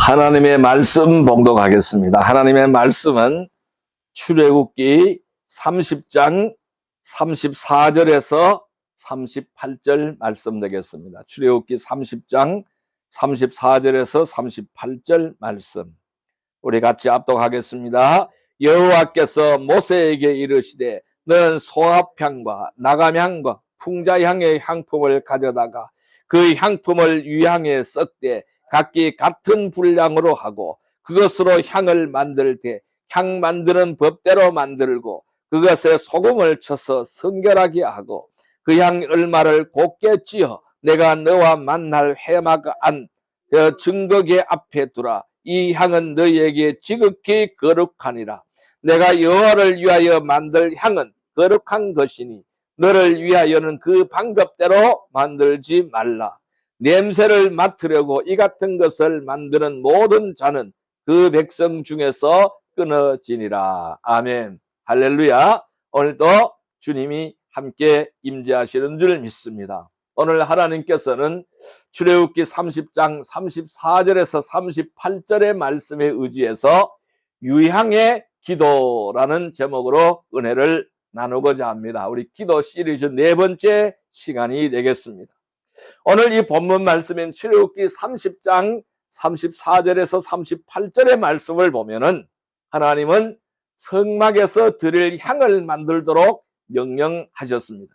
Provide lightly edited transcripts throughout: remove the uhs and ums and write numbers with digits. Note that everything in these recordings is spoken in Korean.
하나님의 말씀 봉독하겠습니다. 하나님의 말씀은 출애굽기 30장 34절에서 38절 말씀 되겠습니다. 출애굽기 30장 34절에서 38절 말씀 우리 같이 압독하겠습니다. 여호와께서 모세에게 이르시되 너는 소합향과 나감향과 풍자향의 향품을 가져다가 그 향품을 유향에 섞되 각기 같은 분량으로 하고 그것으로 향을 만들 때 향 만드는 법대로 만들고 그것에 소금을 쳐서 성결하게 하고 그 향 얼마를 곱게 찌어 내가 너와 만날 회막 안 증거계 앞에 두라. 이 향은 너희에게 지극히 거룩하니라. 내가 여호와를 위하여 만들 향은 거룩한 것이니 너를 위하여는 그 방법대로 만들지 말라. 냄새를 맡으려고 이 같은 것을 만드는 모든 자는 그 백성 중에서 끊어지니라. 아멘. 할렐루야. 오늘도 주님이 함께 임재하시는 줄 믿습니다. 오늘 하나님께서는 출애굽기 30장 34절에서 38절의 말씀에 의지해서 유향의 기도라는 제목으로 은혜를 나누고자 합니다. 우리 기도 시리즈 4번째 시간이 되겠습니다. 오늘 이 본문 말씀인 출애굽기 30장 34절에서 38절의 말씀을 보면은 하나님은 성막에서 드릴 향을 만들도록 명령하셨습니다.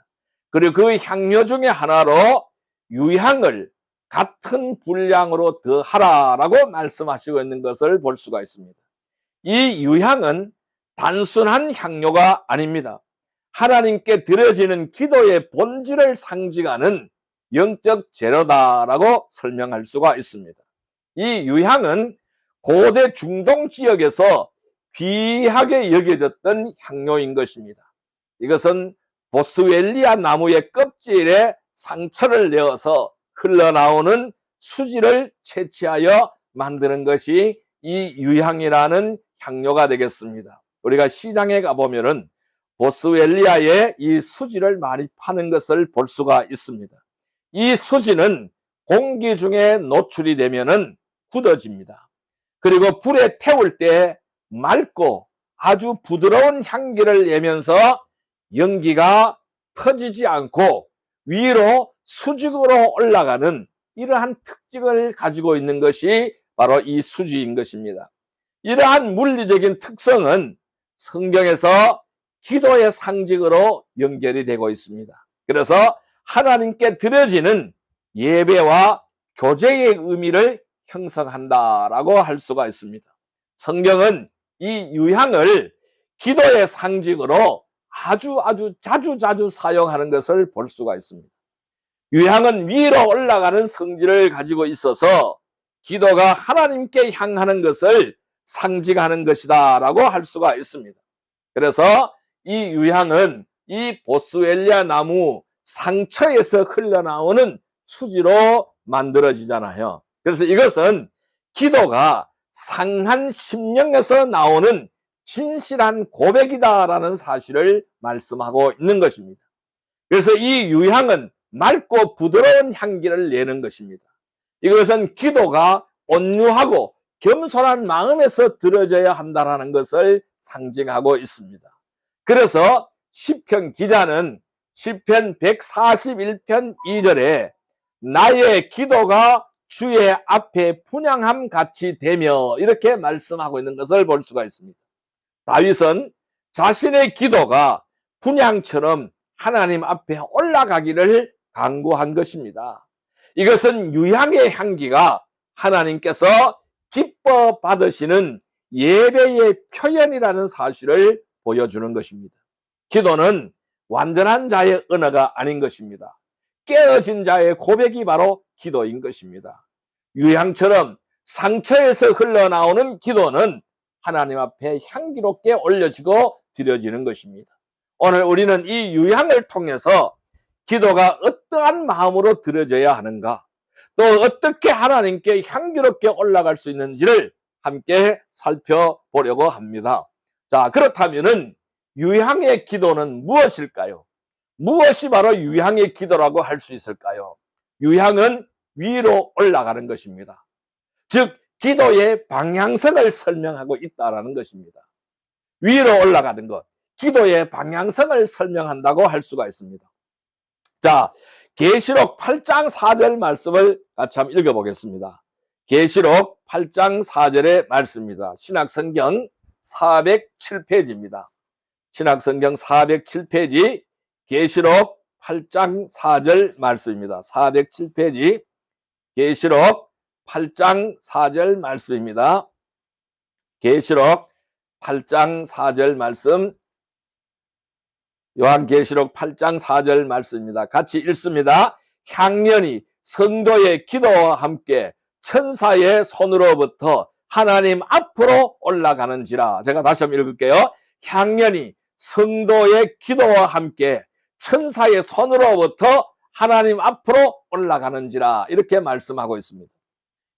그리고 그 향료 중에 하나로 유향을 같은 분량으로 더하라라고 말씀하시고 있는 것을 볼 수가 있습니다. 이 유향은 단순한 향료가 아닙니다. 하나님께 드려지는 기도의 본질을 상징하는 영적 재료다라고 설명할 수가 있습니다. 이 유향은 고대 중동 지역에서 귀하게 여겨졌던 향료인 것입니다. 이것은 보스웰리아 나무의 껍질에 상처를 내어서 흘러나오는 수지를 채취하여 만드는 것이 이 유향이라는 향료가 되겠습니다. 우리가 시장에 가보면은 보스웰리아의 이 수지를 많이 파는 것을 볼 수가 있습니다. 이 수지는 공기 중에 노출이 되면은 굳어집니다. 그리고 불에 태울 때 맑고 아주 부드러운 향기를 내면서 연기가 퍼지지 않고 위로 수직으로 올라가는 이러한 특징을 가지고 있는 것이 바로 이 수지인 것입니다. 이러한 물리적인 특성은 성경에서 기도의 상징으로 연결이 되고 있습니다. 그래서 하나님께 드려지는 예배와 교제의 의미를 형성한다라고 할 수가 있습니다. 성경은 이 유향을 기도의 상징으로 아주 자주 사용하는 것을 볼 수가 있습니다. 유향은 위로 올라가는 성질을 가지고 있어서 기도가 하나님께 향하는 것을 상징하는 것이다 라고 할 수가 있습니다. 그래서 이 유향은 이 보스웰리아 나무 상처에서 흘러나오는 수지로 만들어지잖아요. 그래서 이것은 기도가 상한 심령에서 나오는 진실한 고백이다라는 사실을 말씀하고 있는 것입니다. 그래서 이 유향은 맑고 부드러운 향기를 내는 것입니다. 이것은 기도가 온유하고 겸손한 마음에서 들어져야 한다는 것을 상징하고 있습니다. 그래서 시편 기자는 시편 141편 2절에 나의 기도가 주의 앞에 분향함 같이 되며 이렇게 말씀하고 있는 것을 볼 수가 있습니다. 다윗은 자신의 기도가 분향처럼 하나님 앞에 올라가기를 간구한 것입니다. 이것은 유향의 향기가 하나님께서 기뻐 받으시는 예배의 표현이라는 사실을 보여주는 것입니다. 기도는 완전한 자의 언어가 아닌 것입니다. 깨어진 자의 고백이 바로 기도인 것입니다. 유향처럼 상처에서 흘러나오는 기도는 하나님 앞에 향기롭게 올려지고 드려지는 것입니다. 오늘 우리는 이 유향을 통해서 기도가 어떠한 마음으로 드려져야 하는가, 또 어떻게 하나님께 향기롭게 올라갈 수 있는지를 함께 살펴보려고 합니다. 자, 그렇다면은 유향의 기도는 무엇일까요? 무엇이 바로 유향의 기도라고 할 수 있을까요? 유향은 위로 올라가는 것입니다. 즉 기도의 방향성을 설명하고 있다라는 것입니다. 위로 올라가는 것, 기도의 방향성을 설명한다고 할 수가 있습니다. 자, 계시록 8장 4절 말씀을 같이 한번 읽어보겠습니다. 계시록 8장 4절의 말씀입니다. 신약성경 407페이지입니다. 신약성경 407페이지 계시록 8장 4절 말씀입니다. 407페이지 계시록 8장 4절 말씀입니다. 계시록 8장 4절 말씀, 요한계시록 8장 4절 말씀입니다. 같이 읽습니다. 향년이 성도의 기도와 함께 천사의 손으로부터 하나님 앞으로 올라가는지라. 제가 다시 한번 읽을게요. 향년이 성도의 기도와 함께 천사의 손으로부터 하나님 앞으로 올라가는지라. 이렇게 말씀하고 있습니다.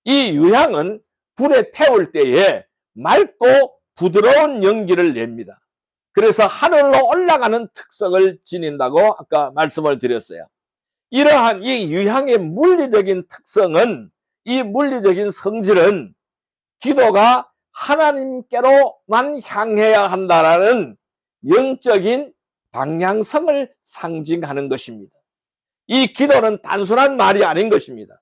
이 유향은 불에 태울 때에 맑고 부드러운 연기를 냅니다. 그래서 하늘로 올라가는 특성을 지닌다고 아까 말씀을 드렸어요. 이러한 이 유향의 물리적인 특성은, 이 물리적인 성질은 기도가 하나님께로만 향해야 한다라는 영적인 방향성을 상징하는 것입니다. 이 기도는 단순한 말이 아닌 것입니다.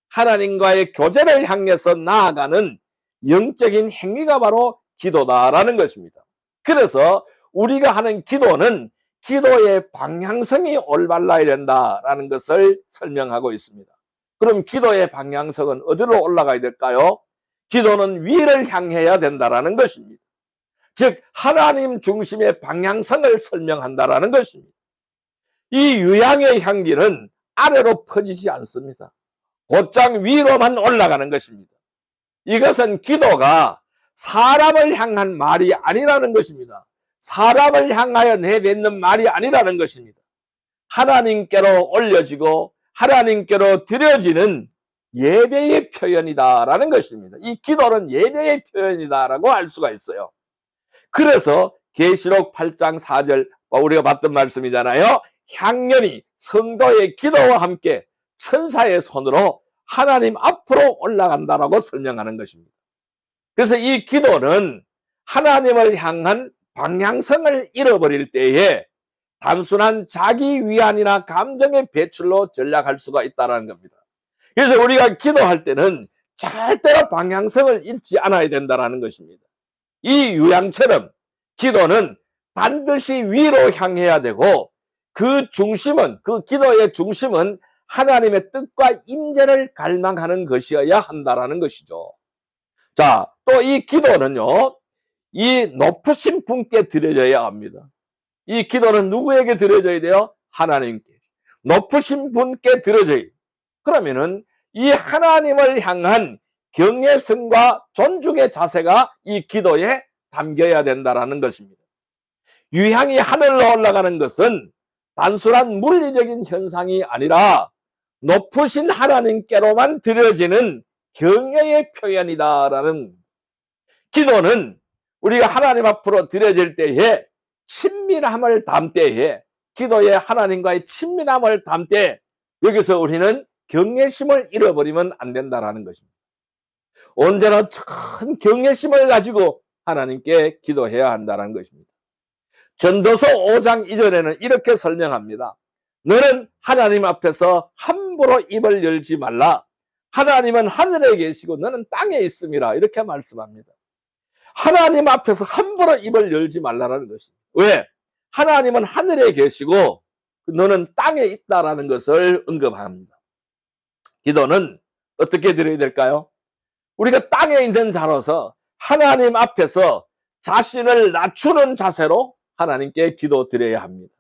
하나님과의 교제를 향해서 나아가는 영적인 행위가 바로 기도다라는 것입니다. 그래서 우리가 하는 기도는 기도의 방향성이 올바라야 된다라는 것을 설명하고 있습니다. 그럼 기도의 방향성은 어디로 올라가야 될까요? 기도는 위를 향해야 된다라는 것입니다. 즉 하나님 중심의 방향성을 설명한다라는 것입니다. 이 유향의 향기는 아래로 퍼지지 않습니다. 곧장 위로만 올라가는 것입니다. 이것은 기도가 사람을 향한 말이 아니라는 것입니다. 사람을 향하여 내뱉는 말이 아니라는 것입니다. 하나님께로 올려지고 하나님께로 드려지는 예배의 표현이다라는 것입니다. 이 기도는 예배의 표현이다라고 할 수가 있어요. 그래서 계시록 8장 4절 우리가 봤던 말씀이잖아요. 향년이 성도의 기도와 함께 천사의 손으로 하나님 앞으로 올라간다라고 설명하는 것입니다. 그래서 이 기도는 하나님을 향한 방향성을 잃어버릴 때에 단순한 자기 위안이나 감정의 배출로 전락할 수가 있다는 겁니다. 그래서 우리가 기도할 때는 절대로 방향성을 잃지 않아야 된다는 것입니다. 이 유향처럼 기도는 반드시 위로 향해야 되고 그 중심은, 그 기도의 중심은 하나님의 뜻과 임재를 갈망하는 것이어야 한다는 것이죠. 자, 또 이 기도는요, 이 높으신 분께 드려져야 합니다. 이 기도는 누구에게 드려져야 돼요? 하나님께. 높으신 분께 드려져야 돼요. 그러면은 이 하나님을 향한 경외성과 존중의 자세가 이 기도에 담겨야 된다는 것입니다. 유향이 하늘로 올라가는 것은 단순한 물리적인 현상이 아니라 높으신 하나님께로만 드려지는 경외의 표현이다라는. 기도는 우리가 하나님 앞으로 드려질 때에 친밀함을 담을 때에, 기도에 하나님과의 친밀함을 담을 때 여기서 우리는 경외심을 잃어버리면 안 된다라는 것입니다. 언제나 큰 경외심을 가지고 하나님께 기도해야 한다는 것입니다. 전도서 5장 이전에는 이렇게 설명합니다. 너는 하나님 앞에서 함부로 입을 열지 말라. 하나님은 하늘에 계시고 너는 땅에 있음이라. 이렇게 말씀합니다. 하나님 앞에서 함부로 입을 열지 말라는 것입니다. 왜? 하나님은 하늘에 계시고 너는 땅에 있다라는 것을 언급합니다. 기도는 어떻게 드려야 될까요? 우리가 땅에 있는 자로서 하나님 앞에서 자신을 낮추는 자세로 하나님께 기도 드려야 합니다.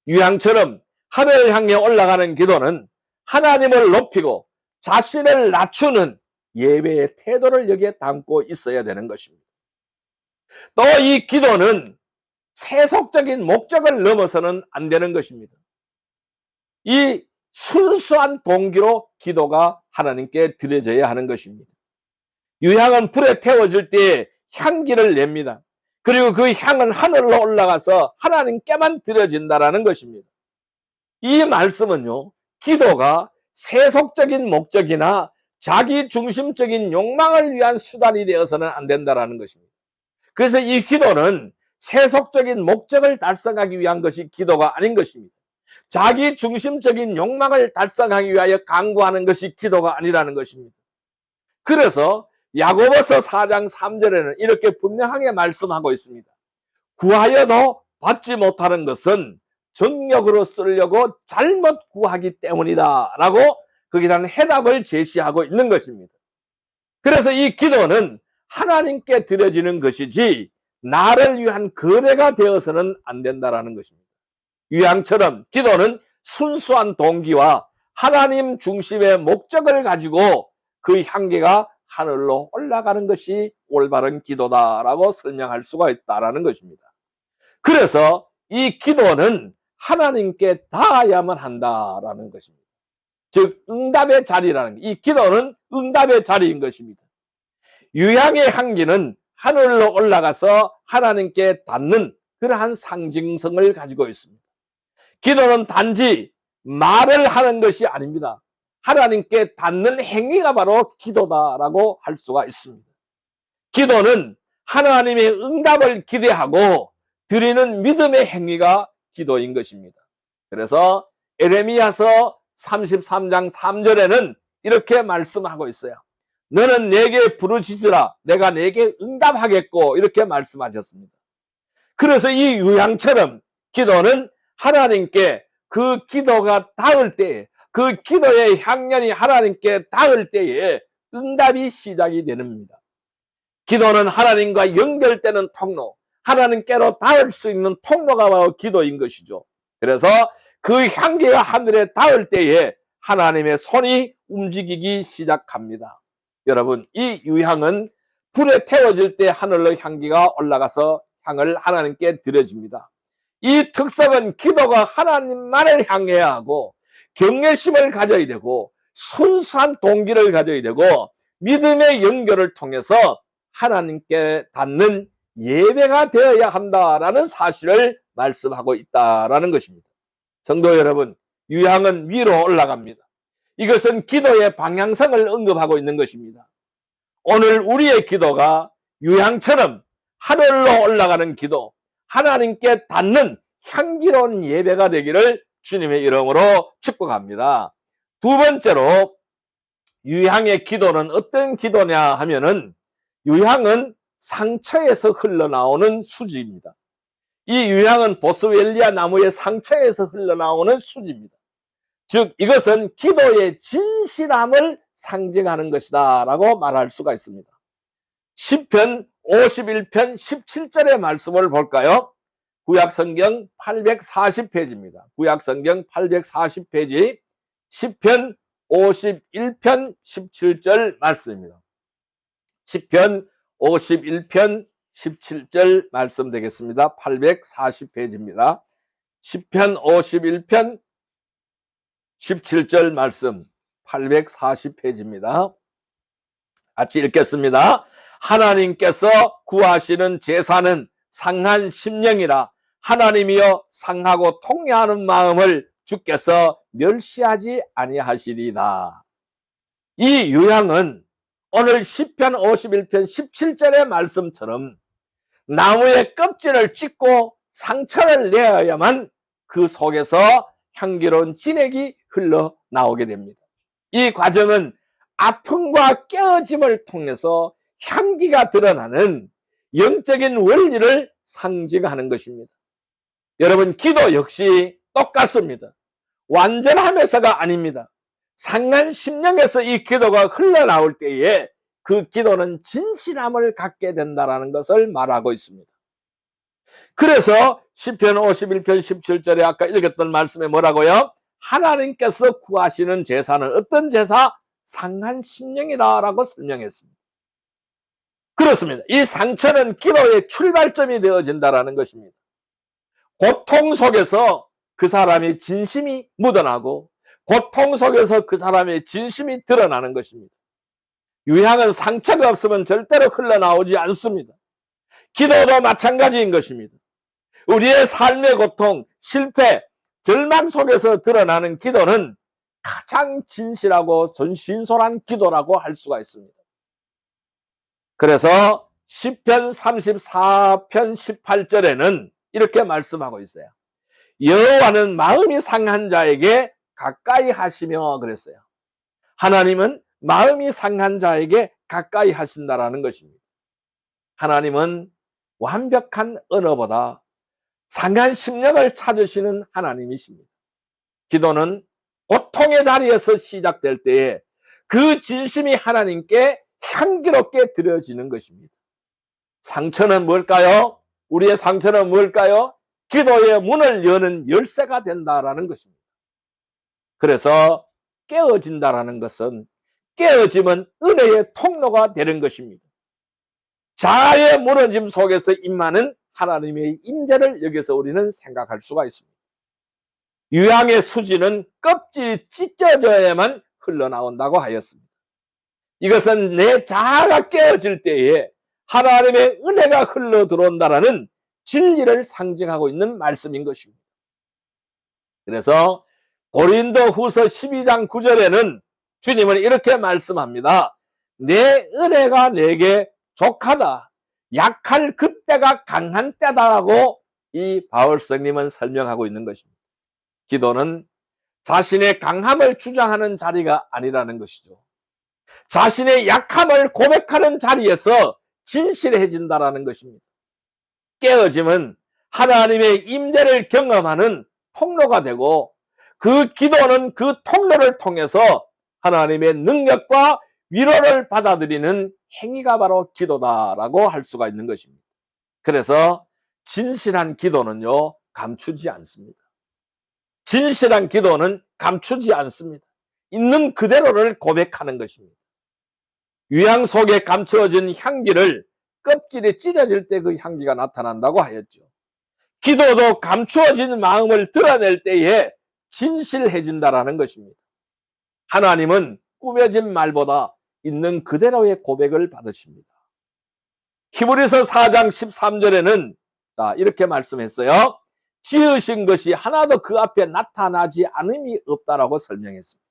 유향처럼 하늘을 향해 올라가는 기도는 하나님을 높이고 자신을 낮추는 예배의 태도를 여기에 담고 있어야 되는 것입니다. 또 이 기도는 세속적인 목적을 넘어서는 안 되는 것입니다. 이 순수한 동기로 기도가 하나님께 드려져야 하는 것입니다. 유향은 불에 태워질 때 향기를 냅니다. 그리고 그 향은 하늘로 올라가서 하나님께만 드려진다는 것입니다. 이 말씀은요, 기도가 세속적인 목적이나 자기 중심적인 욕망을 위한 수단이 되어서는 안 된다는 것입니다. 그래서 이 기도는 세속적인 목적을 달성하기 위한 것이 기도가 아닌 것입니다. 자기 중심적인 욕망을 달성하기 위하여 강구하는 것이 기도가 아니라는 것입니다. 그래서 야고보서 4장 3절에는 이렇게 분명하게 말씀하고 있습니다. 구하여도 받지 못하는 것은 정력으로 쓰려고 잘못 구하기 때문이다 라고 거기에 대한 해답을 제시하고 있는 것입니다. 그래서 이 기도는 하나님께 드려지는 것이지 나를 위한 거래가 되어서는 안 된다는 것입니다. 유향처럼 기도는 순수한 동기와 하나님 중심의 목적을 가지고 그 향기가 하늘로 올라가는 것이 올바른 기도다라고 설명할 수가 있다는 것입니다. 그래서 이 기도는 하나님께 닿아야만 한다라는 것입니다. 즉 응답의 자리라는 이 기도는 응답의 자리인 것입니다. 유향의 향기는 하늘로 올라가서 하나님께 닿는 그러한 상징성을 가지고 있습니다. 기도는 단지 말을 하는 것이 아닙니다. 하나님께 닿는 행위가 바로 기도다라고 할 수가 있습니다. 기도는 하나님의 응답을 기대하고 드리는 믿음의 행위가 기도인 것입니다. 그래서 에레미야서 33장 3절에는 이렇게 말씀하고 있어요. 너는 내게 부르짖으라 내가 내게 응답하겠고 이렇게 말씀하셨습니다. 그래서 이 유향처럼 기도는 하나님께 그 기도가 닿을 때에 그 기도의 향연이 하나님께 닿을 때에 응답이 시작이 됩니다. 기도는 하나님과 연결되는 통로, 하나님께로 닿을 수 있는 통로가 바로 기도인 것이죠. 그래서 그 향기가 하늘에 닿을 때에 하나님의 손이 움직이기 시작합니다. 여러분, 이 유향은 불에 태워질 때 하늘로 향기가 올라가서 향을 하나님께 드려집니다. 이 특성은 기도가 하나님만을 향해야 하고 경외심을 가져야 되고 순수한 동기를 가져야 되고 믿음의 연결을 통해서 하나님께 닿는 예배가 되어야 한다라는 사실을 말씀하고 있다라는 것입니다. 성도 여러분, 유향은 위로 올라갑니다. 이것은 기도의 방향성을 언급하고 있는 것입니다. 오늘 우리의 기도가 유향처럼 하늘로 올라가는 기도, 하나님께 닿는 향기로운 예배가 되기를 주님의 이름으로 축복합니다. 두 번째로 유향의 기도는 어떤 기도냐 하면은 유향은 상처에서 흘러나오는 수지입니다. 이 유향은 보스웰리아 나무의 상처에서 흘러나오는 수지입니다. 즉 이것은 기도의 진실함을 상징하는 것이다 라고 말할 수가 있습니다. 시편 51편 17절의 말씀을 볼까요? 구약성경 840페이지입니다. 구약성경 840페이지 시편 51편 17절 말씀입니다. 시편 51편 17절 말씀 되겠습니다. 840페이지입니다. 시편 51편 17절 말씀 840페이지입니다. 같이 읽겠습니다. 하나님께서 구하시는 제사는 상한 심령이라 하나님이여 상하고 통회하는 마음을 주께서 멸시하지 아니하시리다. 이 유향은 오늘 시편 51편 17절의 말씀처럼 나무의 껍질을 찢고 상처를 내어야만 그 속에서 향기로운 진액이 흘러나오게 됩니다. 이 과정은 아픔과 깨어짐을 통해서 향기가 드러나는 영적인 원리를 상징하는 것입니다. 여러분, 기도 역시 똑같습니다. 완전함에서가 아닙니다. 상한 심령에서 이 기도가 흘러나올 때에 그 기도는 진실함을 갖게 된다는 것을 말하고 있습니다. 그래서 시편 51편 17절에 아까 읽었던 말씀에 뭐라고요? 하나님께서 구하시는 제사는 어떤 제사? 상한 심령이라고 설명했습니다. 그렇습니다. 이 상처는 기도의 출발점이 되어진다는 것입니다. 고통 속에서 그 사람의 진심이 묻어나고 고통 속에서 그 사람의 진심이 드러나는 것입니다. 유향은 상처가 없으면 절대로 흘러나오지 않습니다. 기도도 마찬가지인 것입니다. 우리의 삶의 고통, 실패, 절망 속에서 드러나는 기도는 가장 진실하고 진솔한 기도라고 할 수가 있습니다. 그래서 시편 34편 18절에는 이렇게 말씀하고 있어요. 여호와는 마음이 상한 자에게 가까이 하시며 그랬어요. 하나님은 마음이 상한 자에게 가까이 하신다라는 것입니다. 하나님은 완벽한 언어보다 상한 심령을 찾으시는 하나님이십니다. 기도는 고통의 자리에서 시작될 때에 그 진심이 하나님께 향기롭게 드려지는 것입니다. 상처는 뭘까요? 우리의 상처는 뭘까요? 기도의 문을 여는 열쇠가 된다라는 것입니다. 그래서 깨어진다라는 것은 깨어짐은 은혜의 통로가 되는 것입니다. 자아의 무너짐 속에서 임하는 하나님의 임재를 여기서 우리는 생각할 수가 있습니다. 유향의 수지는 껍질이 찢어져야만 흘러나온다고 하였습니다. 이것은 내 자아가 깨어질 때에 하나님의 은혜가 흘러 들어온다라는 진리를 상징하고 있는 말씀인 것입니다. 그래서 고린도후서 12장 9절에는 주님은 이렇게 말씀합니다. 내 은혜가 내게 족하다. 약할 그때가 강한 때다라고 이 바울 성님은 설명하고 있는 것입니다. 기도는 자신의 강함을 주장하는 자리가 아니라는 것이죠. 자신의 약함을 고백하는 자리에서 진실해진다라는 것입니다. 깨어짐은 하나님의 임재를 경험하는 통로가 되고 그 기도는 그 통로를 통해서 하나님의 능력과 위로를 받아들이는 행위가 바로 기도다라고 할 수가 있는 것입니다. 그래서 진실한 기도는요, 감추지 않습니다. 진실한 기도는 감추지 않습니다. 있는 그대로를 고백하는 것입니다. 유향 속에 감추어진 향기를 껍질이 찢어질 때 그 향기가 나타난다고 하였죠. 기도도 감추어진 마음을 드러낼 때에 진실해진다라는 것입니다. 하나님은 꾸며진 말보다 있는 그대로의 고백을 받으십니다. 히브리서 4장 13절에는 이렇게 말씀했어요. 지으신 것이 하나도 그 앞에 나타나지 않음이 없다라고 설명했습니다.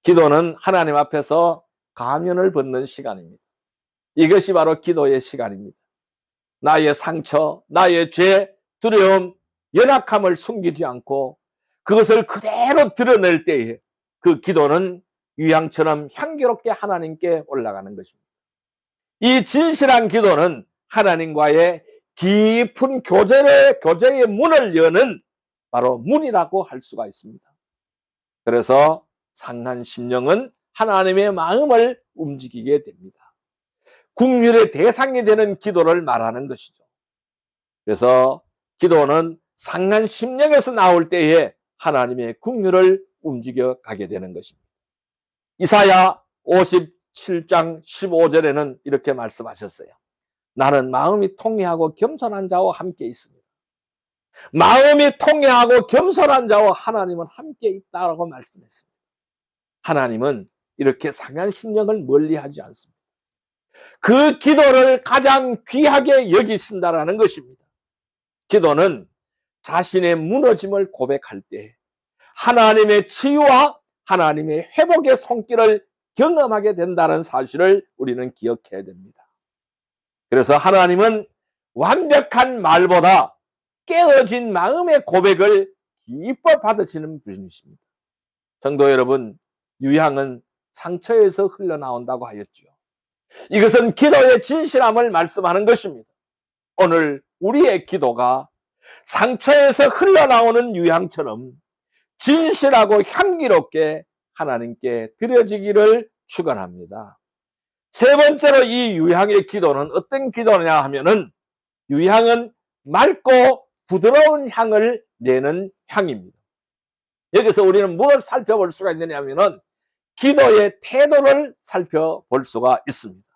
기도는 하나님 앞에서 가면을 벗는 시간입니다. 이것이 바로 기도의 시간입니다. 나의 상처, 나의 죄, 두려움, 연약함을 숨기지 않고 그것을 그대로 드러낼 때에 그 기도는 유향처럼 향기롭게 하나님께 올라가는 것입니다. 이 진실한 기도는 하나님과의 깊은 교제의 문을 여는 바로 문이라고 할 수가 있습니다. 그래서 상한 심령은 하나님의 마음을 움직이게 됩니다. 국률의 대상이 되는 기도를 말하는 것이죠. 그래서 기도는 상한 심령에서 나올 때에 하나님의 국률을 움직여 가게 되는 것입니다. 이사야 57장 15절에는 이렇게 말씀하셨어요. 나는 마음이 통회하고 겸손한 자와 함께 있습니다. 마음이 통회하고 겸손한 자와 하나님은 함께 있다고 말씀했습니다. 하나님은 이렇게 상한 심령을 멀리하지 않습니다. 그 기도를 가장 귀하게 여기신다라는 것입니다. 기도는 자신의 무너짐을 고백할 때 하나님의 치유와 하나님의 회복의 손길을 경험하게 된다는 사실을 우리는 기억해야 됩니다. 그래서 하나님은 완벽한 말보다 깨어진 마음의 고백을 기뻐 받으시는 분이십니다. 성도 여러분, 유향은 상처에서 흘러나온다고 하였죠. 이것은 기도의 진실함을 말씀하는 것입니다. 오늘 우리의 기도가 상처에서 흘러나오는 유향처럼 진실하고 향기롭게 하나님께 드려지기를 축원합니다. 세 번째로 이 유향의 기도는 어떤 기도냐 하면은 유향은 맑고 부드러운 향을 내는 향입니다. 여기서 우리는 뭘 살펴볼 수가 있느냐 하면은 기도의 태도를 살펴볼 수가 있습니다.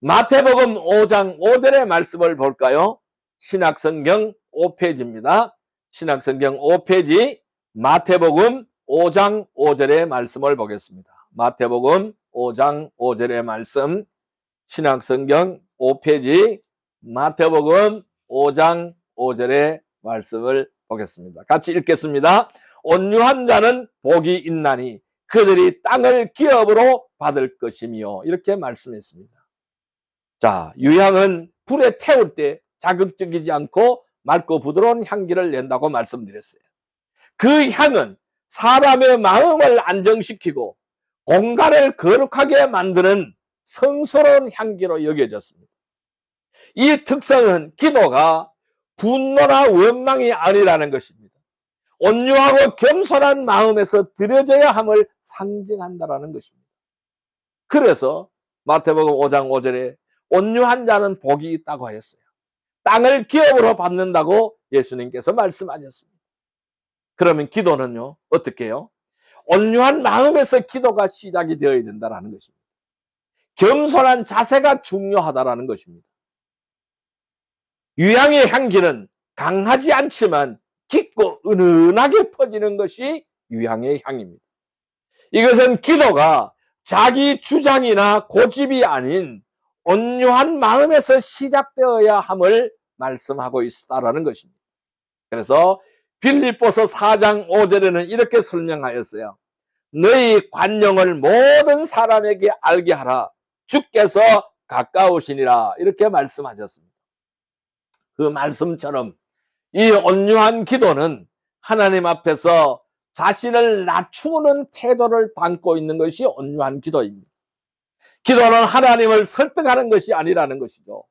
마태복음 5장 5절의 말씀을 볼까요? 신약성경 5페이지입니다. 신약성경 5페이지 마태복음 5장 5절의 말씀을 보겠습니다. 마태복음 5장 5절의 말씀, 신약성경 5페이지 마태복음 5장 5절의 말씀을 보겠습니다. 같이 읽겠습니다. 온유한 자는 복이 있나니 그들이 땅을 기업으로 받을 것이며 이렇게 말씀했습니다. 자, 유향은 불에 태울 때 자극적이지 않고 맑고 부드러운 향기를 낸다고 말씀드렸어요. 그 향은 사람의 마음을 안정시키고 공간을 거룩하게 만드는 성스러운 향기로 여겨졌습니다. 이 특성은 기도가 분노나 원망이 아니라는 것입니다. 온유하고 겸손한 마음에서 드려져야 함을 상징한다는 것입니다. 그래서 마태복음 5장 5절에 온유한 자는 복이 있다고 하였어요. 땅을 기업으로 받는다고 예수님께서 말씀하셨습니다. 그러면 기도는요, 어떻게 해요? 온유한 마음에서 기도가 시작이 되어야 된다는 것입니다. 겸손한 자세가 중요하다는 것입니다. 유향의 향기는 강하지 않지만 깊고 은은하게 퍼지는 것이 유향의 향입니다. 이것은 기도가 자기 주장이나 고집이 아닌 온유한 마음에서 시작되어야 함을 말씀하고 있다는 것입니다. 그래서 빌립보서 4장 5절에는 이렇게 설명하였어요. 너희 관용을 모든 사람에게 알게 하라. 주께서 가까우시니라. 이렇게 말씀하셨습니다. 그 말씀처럼 이 온유한 기도는 하나님 앞에서 자신을 낮추는 태도를 담고 있는 것이 온유한 기도입니다. 기도는 하나님을 설득하는 것이 아니라는 것이죠.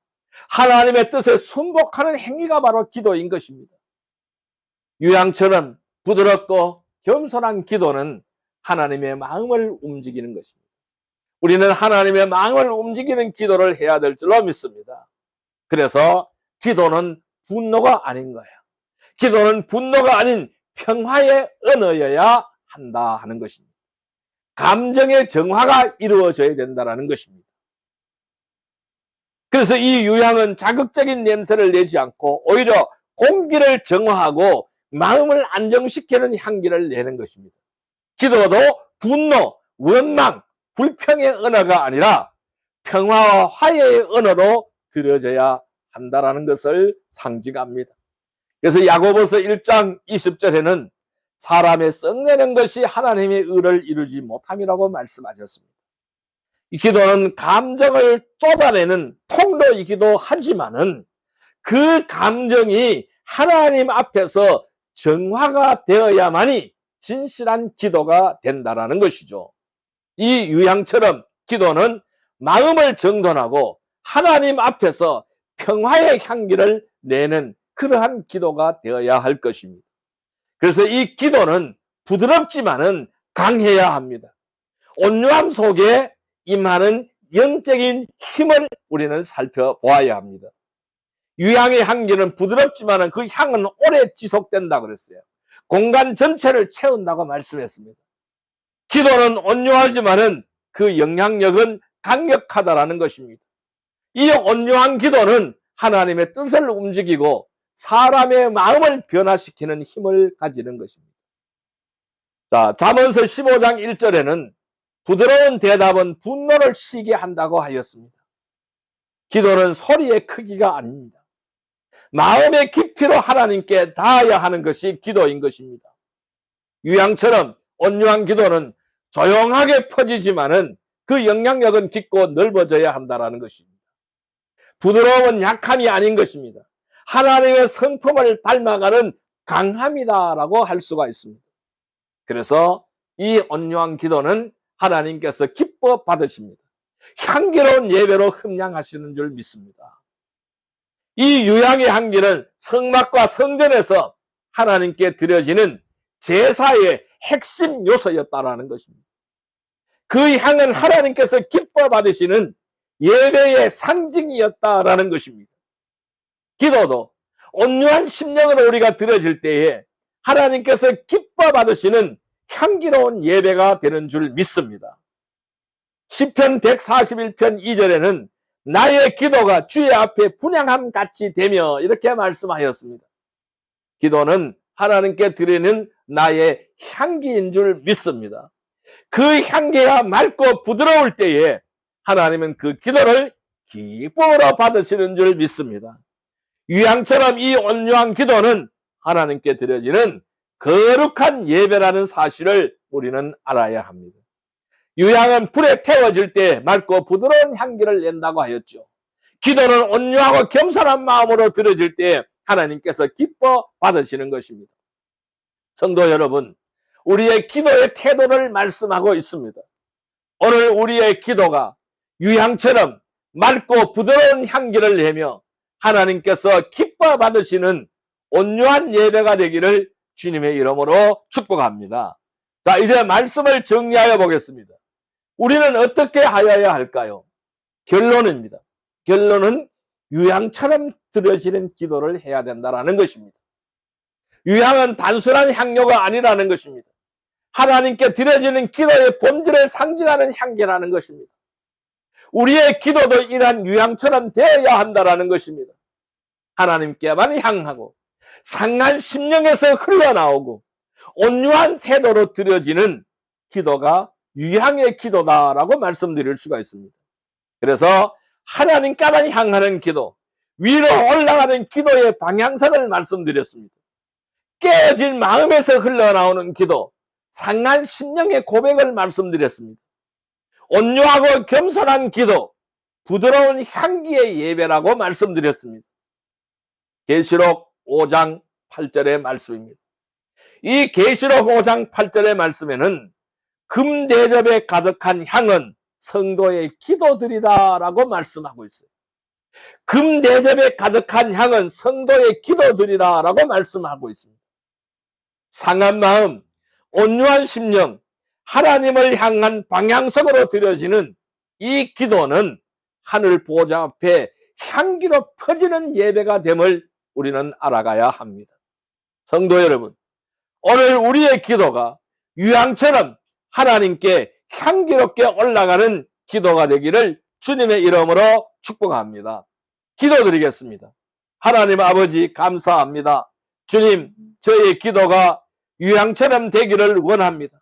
하나님의 뜻에 순복하는 행위가 바로 기도인 것입니다. 유향처럼 부드럽고 겸손한 기도는 하나님의 마음을 움직이는 것입니다. 우리는 하나님의 마음을 움직이는 기도를 해야 될 줄로 믿습니다. 그래서 기도는 분노가 아닌 거예요. 기도는 분노가 아닌 평화의 언어여야 한다 하는 것입니다. 감정의 정화가 이루어져야 된다는 것입니다. 그래서 이 유향은 자극적인 냄새를 내지 않고 오히려 공기를 정화하고 마음을 안정시키는 향기를 내는 것입니다. 기도도 분노, 원망, 불평의 언어가 아니라 평화와 화해의 언어로 들어져야 한다는 것을 상징합니다. 그래서 야고보서 1장 20절에는 사람의 썩내는 것이 하나님의 의를 이루지 못함이라고 말씀하셨습니다. 이 기도는 감정을 쏟아내는 통로이기도 하지만은 그 감정이 하나님 앞에서 정화가 되어야만이 진실한 기도가 된다는 것이죠. 이 유향처럼 기도는 마음을 정돈하고 하나님 앞에서 평화의 향기를 내는 그러한 기도가 되어야 할 것입니다. 그래서 이 기도는 부드럽지만은 강해야 합니다. 온유함 속에 임하는 영적인 힘을 우리는 살펴보아야 합니다. 유향의 향기는 부드럽지만은 그 향은 오래 지속된다 그랬어요. 공간 전체를 채운다고 말씀했습니다. 기도는 온유하지만은 그 영향력은 강력하다라는 것입니다. 이 온유한 기도는 하나님의 뜻을 움직이고 사람의 마음을 변화시키는 힘을 가지는 것입니다. 자, 잠언서 15장 1절에는 부드러운 대답은 분노를 쉬게 한다고 하였습니다. 기도는 소리의 크기가 아닙니다. 마음의 깊이로 하나님께 닿아야 하는 것이 기도인 것입니다. 유향처럼 온유한 기도는 조용하게 퍼지지만은 그 영향력은 깊고 넓어져야 한다는 것입니다. 부드러움은 약함이 아닌 것입니다. 하나님의 성품을 닮아가는 강함이다라고 할 수가 있습니다. 그래서 이 온유한 기도는 하나님께서 기뻐 받으십니다. 향기로운 예배로 흠양하시는 줄 믿습니다. 이 유향의 향기는 성막과 성전에서 하나님께 드려지는 제사의 핵심 요소였다라는 것입니다. 그 향은 하나님께서 기뻐 받으시는 예배의 상징이었다라는 것입니다. 기도도 온유한 심령으로 우리가 드려질 때에 하나님께서 기뻐 받으시는 향기로운 예배가 되는 줄 믿습니다. 시편 141편 2절에는 나의 기도가 주의 앞에 분향함 같이 되며 이렇게 말씀하였습니다. 기도는 하나님께 드리는 나의 향기인 줄 믿습니다. 그 향기가 맑고 부드러울 때에 하나님은 그 기도를 기쁨으로 받으시는 줄 믿습니다. 유향처럼 이 온유한 기도는 하나님께 드려지는 거룩한 예배라는 사실을 우리는 알아야 합니다. 유향은 불에 태워질 때 맑고 부드러운 향기를 낸다고 하였죠. 기도는 온유하고 겸손한 마음으로 드려질 때 하나님께서 기뻐 받으시는 것입니다. 성도 여러분, 우리의 기도의 태도를 말씀하고 있습니다. 오늘 우리의 기도가 유향처럼 맑고 부드러운 향기를 내며 하나님께서 기뻐 받으시는 온유한 예배가 되기를 주님의 이름으로 축복합니다. 자, 이제 말씀을 정리하여 보겠습니다. 우리는 어떻게 하여야 할까요? 결론입니다. 결론은 유향처럼 드려지는 기도를 해야 된다는 것입니다. 유향은 단순한 향료가 아니라는 것입니다. 하나님께 드려지는 기도의 본질을 상징하는 향기라는 것입니다. 우리의 기도도 이러한 유향처럼 되어야 한다는 것입니다. 하나님께만 향하고 상한 심령에서 흘러나오고 온유한 태도로 드려지는 기도가 유향의 기도다라고 말씀드릴 수가 있습니다. 그래서 하나님께만 향하는 기도, 위로 올라가는 기도의 방향성을 말씀드렸습니다. 깨어진 마음에서 흘러나오는 기도, 상한 심령의 고백을 말씀드렸습니다. 온유하고 겸손한 기도, 부드러운 향기의 예배라고 말씀드렸습니다. 계시록 5장 8절의 말씀입니다. 이 계시록 5장 8절의 말씀에는 금대접에 가득한 향은 성도의 기도들이다라고 말씀하고 있어요. 금대접에 가득한 향은 성도의 기도들이다라고 말씀하고 있습니다. 상한 마음, 온유한 심령, 하나님을 향한 방향성으로 드려지는 이 기도는 하늘 보좌 앞에 향기로 퍼지는 예배가 됨을 우리는 알아가야 합니다. 성도 여러분, 오늘 우리의 기도가 유향처럼 하나님께 향기롭게 올라가는 기도가 되기를 주님의 이름으로 축복합니다. 기도드리겠습니다. 하나님 아버지 감사합니다. 주님, 저의 기도가 유향처럼 되기를 원합니다.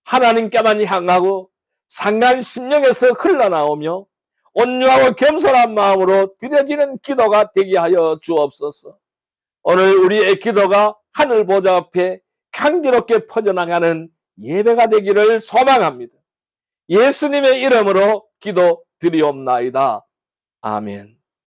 하나님께만 향하고 상한 심령에서 흘러나오며 온유하고 겸손한 마음으로 드려지는 기도가 되게 하여 주옵소서. 오늘 우리의 기도가 하늘 보좌 앞에 향기롭게 퍼져나가는 예배가 되기를 소망합니다. 예수님의 이름으로 기도 드리옵나이다. 아멘.